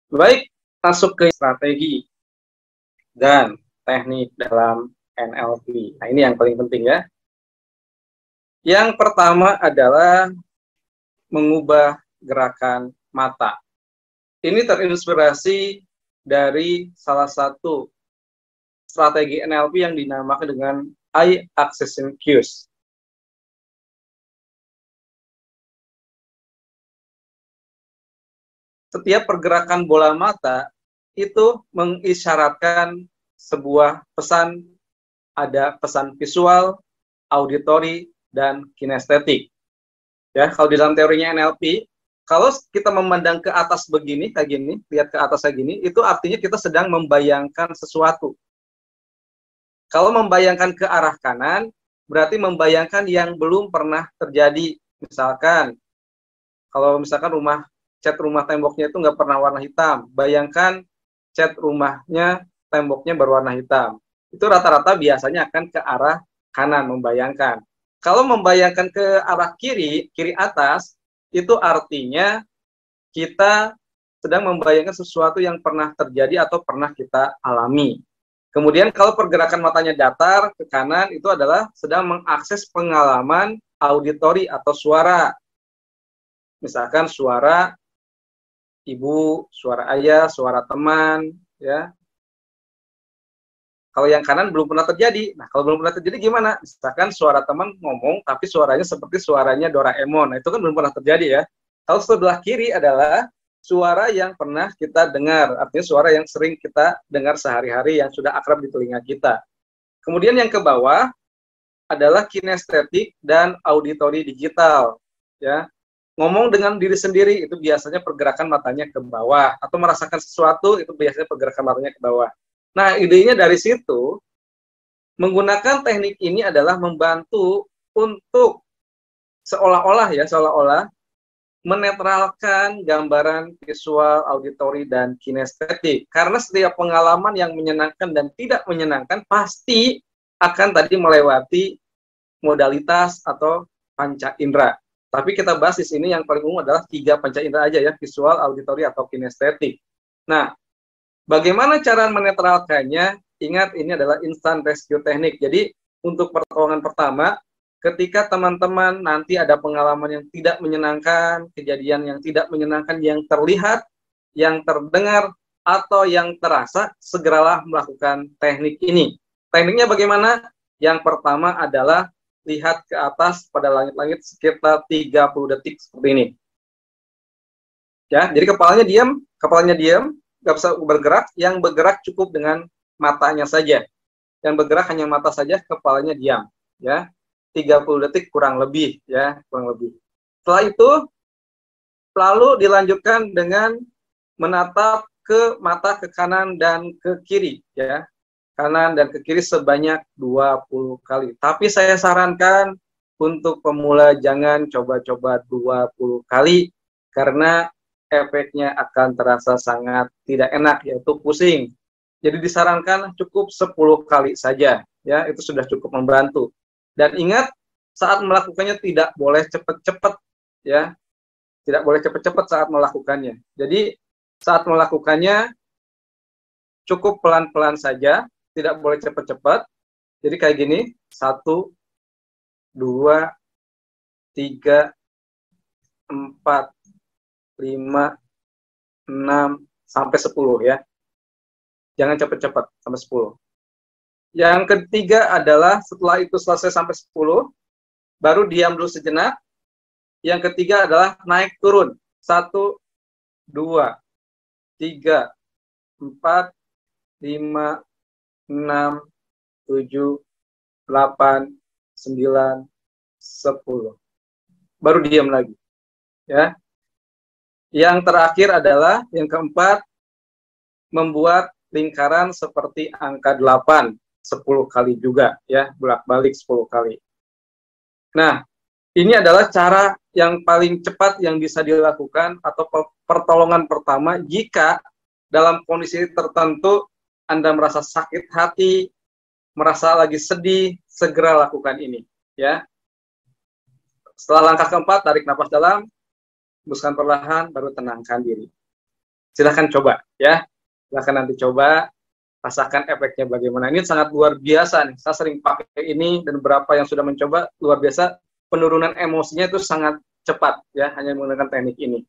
Baik, masuk ke strategi dan teknik dalam NLP. Nah, ini yang paling penting ya. Yang pertama adalah mengubah gerakan mata. Ini terinspirasi dari salah satu strategi NLP yang dinamakan dengan eye accession cues. Setiap pergerakan bola mata itu mengisyaratkan sebuah pesan, ada pesan visual, auditori, dan kinestetik. Ya, kalau di dalam teorinya NLP, kalau kita memandang ke atas begini, kayak gini, lihat ke atas kayak gini, itu artinya kita sedang membayangkan sesuatu. Kalau membayangkan ke arah kanan, berarti membayangkan yang belum pernah terjadi. Misalkan, kalau misalkan cat rumah temboknya itu nggak pernah warna hitam, bayangkan cat rumahnya, temboknya berwarna hitam. Itu rata-rata biasanya akan ke arah kanan membayangkan. Kalau membayangkan ke arah kiri, kiri atas, itu artinya kita sedang membayangkan sesuatu yang pernah terjadi atau pernah kita alami. Kemudian kalau pergerakan matanya datar ke kanan, itu adalah sedang mengakses pengalaman auditori atau suara. Misalkan suara ibu, suara ayah, suara teman, ya. Kalau yang kanan belum pernah terjadi. Nah, kalau belum pernah terjadi gimana? Misalkan suara teman ngomong, tapi suaranya seperti suaranya Doraemon. Nah, itu kan belum pernah terjadi ya. Kalau sebelah kiri adalah suara yang pernah kita dengar. Artinya suara yang sering kita dengar sehari-hari, yang sudah akrab di telinga kita. Kemudian yang ke bawah adalah kinestetik dan auditori digital. Ya, ngomong dengan diri sendiri itu biasanya pergerakan matanya ke bawah, atau merasakan sesuatu itu biasanya pergerakan matanya ke bawah. Nah, idenya dari situ, menggunakan teknik ini adalah membantu untuk seolah-olah menetralkan gambaran visual, auditori, dan kinestetik. Karena setiap pengalaman yang menyenangkan dan tidak menyenangkan pasti akan tadi melewati modalitas atau panca indera. Tapi kita bahas di sini yang paling umum adalah 3 panca indera aja ya, visual, auditori, atau kinestetik. Nah, bagaimana cara menetralkannya? Ingat, ini adalah instant rescue teknik. Jadi, untuk pertolongan pertama, ketika teman-teman nanti ada pengalaman yang tidak menyenangkan, kejadian yang tidak menyenangkan yang terlihat, yang terdengar, atau yang terasa, segeralah melakukan teknik ini. Tekniknya bagaimana? Yang pertama adalah lihat ke atas pada langit-langit sekitar 30 detik seperti ini. Ya, jadi kepalanya diam, nggak bisa bergerak, yang bergerak cukup dengan matanya saja. Yang bergerak hanya mata saja, kepalanya diam. Ya, 30 detik kurang lebih. Ya, kurang lebih. Setelah itu, lalu dilanjutkan dengan menatap ke mata ke kanan dan ke kiri. Ya, kanan dan ke kiri sebanyak 20 kali. Tapi saya sarankan untuk pemula jangan coba-coba 20 kali, karena efeknya akan terasa sangat tidak enak, yaitu pusing. Jadi disarankan cukup 10 kali saja, ya, itu sudah cukup membantu. Dan ingat, saat melakukannya tidak boleh cepat-cepat, ya, tidak boleh cepat-cepat saat melakukannya. Jadi saat melakukannya cukup pelan-pelan saja, tidak boleh cepat-cepat. Jadi kayak gini, 1, 2, 3, 4, 5, 6, sampai 10 ya. Jangan cepat-cepat sampai 10. Yang ketiga adalah setelah itu selesai sampai 10, baru diam dulu sejenak. Yang ketiga adalah naik turun. 1, 2, 3, 4, 5, 6, 7, 8, 9, 10. Baru diam lagi. Ya. Yang terakhir adalah yang keempat, membuat lingkaran seperti angka 8 10 kali juga ya, bolak-balik 10 kali. Nah, ini adalah cara yang paling cepat yang bisa dilakukan atau pertolongan pertama jika dalam kondisi tertentu Anda merasa sakit hati, merasa lagi sedih, segera lakukan ini ya. Setelah langkah keempat, tarik nafas dalam, hembuskan perlahan, baru tenangkan diri. Silahkan coba ya, silahkan nanti coba, rasakan efeknya bagaimana. Ini sangat luar biasa nih, saya sering pakai ini dan beberapa yang sudah mencoba luar biasa, penurunan emosinya itu sangat cepat ya, hanya menggunakan teknik ini.